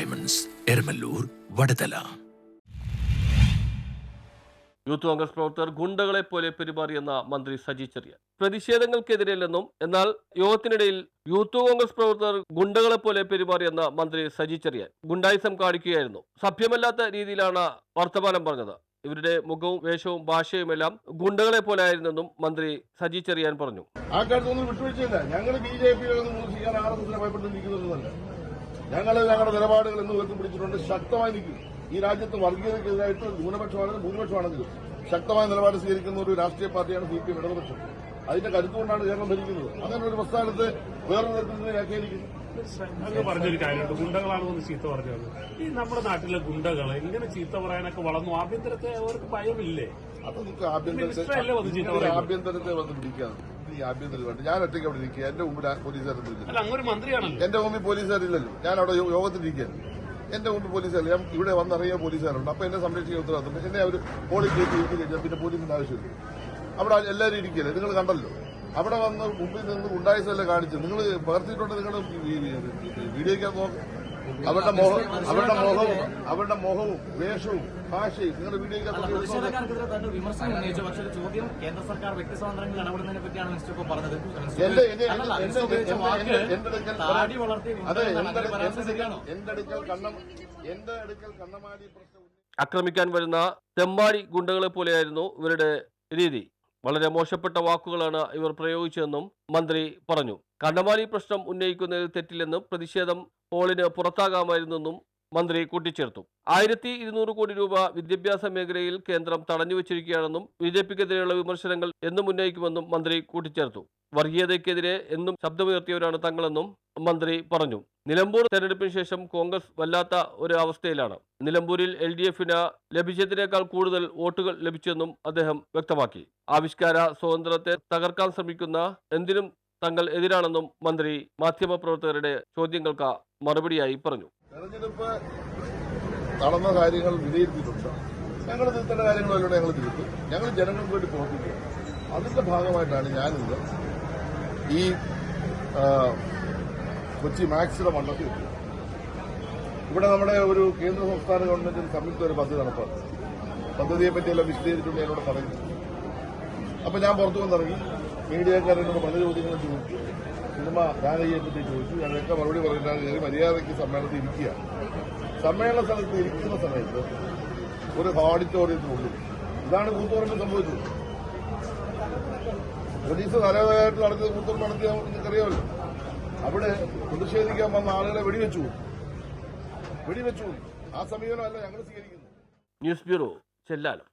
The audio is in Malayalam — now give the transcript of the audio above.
ഡയമണ്ട്സ്, എരമല്ലൂർ, വടതല. യൂത്ത് കോൺഗ്രസ് പ്രവർത്തകർ ഗുണ്ടകളെ പോലെ പെരുമാറിയെന്ന മന്ത്രി സജി ചെറിയാൻ. പ്രതിഷേധങ്ങൾക്കെതിരെയല്ലെന്നും എന്നാൽ യോഗത്തിനിടയിൽ യൂത്ത് കോൺഗ്രസ് പ്രവർത്തകർ ഗുണ്ടകളെ പോലെ പെരുമാറിയെന്ന മന്ത്രി സജി ചെറിയാൻ ഗുണ്ടായിസം കാണിക്കുകയായിരുന്നു. സഭ്യമല്ലാത്ത രീതിയിലാണ് വർത്തമാനം പറഞ്ഞത്. ഇവരുടെ മുഖവും വേഷവും ഭാഷയുമെല്ലാം ഗുണ്ടകളെ പോലെ ആയിരുന്നെന്നും മന്ത്രി സജി ചെറിയാൻ പറഞ്ഞു. ആ കാര്യത്തൊന്നും വിട്ടുവീഴ്ചയില്ല. ഞങ്ങൾ BJP-യിലൊന്നും മൂർഷിക്കാൻ RSS-നെ ഭയപ്പെട്ടിരിക്കുന്നതല്ല. ഞങ്ങൾ ഞങ്ങളുടെ നിലപാടുകൾ എന്ന് ഉയർത്തിപ്പിടിച്ചിട്ടുണ്ട്. ശക്തമായി നിൽക്കും. ഈ രാജ്യത്ത് വർഗീയതയ്ക്കെതിരായിട്ട് ന്യൂനപക്ഷമാണെങ്കിലും ഭൂരിപക്ഷമാണെങ്കിലും ശക്തമായ നിലപാട് സ്വീകരിക്കുന്ന ഒരു രാഷ്ട്രീയ പാർട്ടിയാണ് CPM ഇടതുപക്ഷം. അതിന്റെ കരുത്തുകൊണ്ടാണ് കേരളം ഭരിക്കുന്നത്. അങ്ങനെ ഒരു പ്രസ്ഥാനത്ത് വേറൊരു തരത്തിൽ വ്യാഖ്യാനിക്കുന്നു. പറഞ്ഞൊരു കാര്യമുണ്ട്, ഗുണ്ടകളാണെന്ന് ചീത്ത പറഞ്ഞത്. ഈ നമ്മുടെ നാട്ടിലെ ഗുണ്ടകൾ ഇങ്ങനെ ചീത്ത പറയാനൊക്കെ വളർന്നു. ആഭ്യന്തരത്തെ അവർക്ക് ഭയമില്ലേ? അത് നിങ്ങൾക്ക് ആഭ്യന്തരത്തെ വന്ന് പിടിക്കാണ്. ഈ ആഭ്യന്തരം വേണ്ട. ഞാൻ ഒറ്റയ്ക്ക് അവിടെ ഇരിക്കുക. എന്റെ മുമ്പിൽ പോലീസുകാരൊന്നുമില്ല. അങ്ങനെ മന്ത്രിയാണല്ലോ. എന്റെ മുമ്പിൽ പോലീസുകാരില്ലല്ലോ. ഞാൻ അവിടെ യോഗത്തിലിരിക്കുകയാണ്. എന്റെ മുമ്പ് പോലീസുകാരില്ല. ഞാൻ ഇവിടെ വന്നിറങ്ങിയ പോലീസുകാരുണ്ട്. അപ്പൊ എന്നെ സംരക്ഷിക്കാൻ ഉത്തരവാദിത്തം. എന്നെ അവർ പോളിംഗ് കയറ്റി ഇരുത്തി കഴിഞ്ഞാൽ പിന്നെ പോലീസിന്റെ ആവശ്യമില്ല. അവിടെ എല്ലാവരും ഇരിക്കുകയല്ലേ. നിങ്ങൾ കണ്ടല്ലോ. അവിടെ വന്ന് മുമ്പിൽ നിന്ന് ഉണ്ടായിസല്ല കാണിച്ചു. നിങ്ങൾ പകർത്തിയിട്ടുണ്ട്. നിങ്ങൾ വീഡിയോയ്ക്കകത്ത് നോക്കും. അവരുടെ മോഹവും വേഷവും ഭാഷയും നിങ്ങളുടെ വീഡിയോയ്ക്കകത്ത് ആക്രമിക്കാൻ വരുന്ന തെമ്മാടി ഗുണ്ടകളെ പോലെയായിരുന്നു ഇവരുടെ രീതി. വളരെ മോശപ്പെട്ട വാക്കുകളാണ് ഇവർ പ്രയോഗിച്ചതെന്നും മന്ത്രി പറഞ്ഞു. കണ്ണമാലി പ്രശ്നം ഉന്നയിക്കുന്നതിൽ തെറ്റില്ലെന്നും പ്രതിഷേധം ഹാളിന് പുറത്താകാമായിരുന്നെന്നും മന്ത്രി കൂട്ടിച്ചേർത്തു. 1200 കോടി രൂപ വിദ്യാഭ്യാസ മേഖലയിൽ കേന്ദ്രം തടഞ്ഞുവച്ചിരിക്കുകയാണെന്നും BJP-ക്കെതിരെയുള്ള വിമർശനങ്ങൾ എന്നും ഉന്നയിക്കുമെന്നും മന്ത്രി കൂട്ടിച്ചേർത്തു. വർഗീയതയ്ക്കെതിരെ എന്നും ശബ്ദമുയർത്തിയവരാണ് തങ്ങളെന്നും മന്ത്രി പറഞ്ഞു. നിലമ്പൂർ തെരഞ്ഞെടുപ്പിന് ശേഷം കോൺഗ്രസ് വല്ലാത്ത ഒരു അവസ്ഥയിലാണ്. നിലമ്പൂരിൽ LDF-ന് ലഭിച്ചതിനേക്കാൾ കൂടുതൽ വോട്ടുകൾ ലഭിച്ചെന്നും അദ്ദേഹം വ്യക്തമാക്കി. ആവിഷ്കാര സ്വാതന്ത്ര്യത്തെ തകർക്കാൻ ശ്രമിക്കുന്ന എന്തിനും തങ്ങൾ എതിരാണെന്നും മന്ത്രി മാധ്യമപ്രവർത്തകരുടെ ചോദ്യങ്ങൾക്ക് മറുപടിയായി പറഞ്ഞു. തെരഞ്ഞെടുപ്പ് നടന്ന കാര്യങ്ങൾ വിലയിരുത്തിയിട്ടുണ്ട്. ഞങ്ങൾ തിരുത്തേണ്ട കാര്യങ്ങളെല്ലാം ഞങ്ങൾ തിരുത്തും. ഞങ്ങൾ ജനങ്ങൾക്ക് വേണ്ടി പ്രവർത്തിക്കുക. അതിന്റെ ഭാഗമായിട്ടാണ് ഞാനിന്ന് ഈ കൊച്ചി മാക്സിലെ മണ്ഡലത്തിൽ ഇവിടെ നമ്മുടെ ഒരു കേന്ദ്ര സംസ്ഥാന ഗവൺമെന്റിന് സംയുക്ത ഒരു പദ്ധതി നടപ്പാണ്. പദ്ധതിയെപ്പറ്റിയെല്ലാം വിശദീകരിച്ചുകൊണ്ട് എന്നോട് പറഞ്ഞു. അപ്പൊ ഞാൻ പുറത്തു വന്നിറങ്ങി മീഡിയക്കാരോട് പല ചോദ്യങ്ങളും ചോദിച്ചു. സിനിമ ഗാനയെപ്പറ്റി ചോദിച്ചു. ഞങ്ങളൊക്കെ മറുപടി പറഞ്ഞിട്ടാണ് കയറി മര്യാദയ്ക്ക് സമ്മേളനത്തിൽ ഇരിക്കുക. സമ്മേളന സ്ഥലത്ത് ഇരിക്കുന്ന സമയത്ത് ഒരു ഓഡിറ്റോറിയത്തിനുള്ളിൽ ഇതാണ് കൂത്തുപറമ്പിൽ സംഭവിച്ചത്. പോലീസ് നല്ലതായിട്ട് നടത്തിയത് കൂത്തുപറമ്പ് നടത്തിയ നിങ്ങൾക്കറിയാമല്ലോ. അവിടെ പ്രതിഷേധിക്കാൻ വന്ന ആളുകളെ വെടിവെച്ചു. ആ സമീപനമല്ല ഞങ്ങൾ സ്വീകരിക്കുന്നത്. News bureau, Chellanam.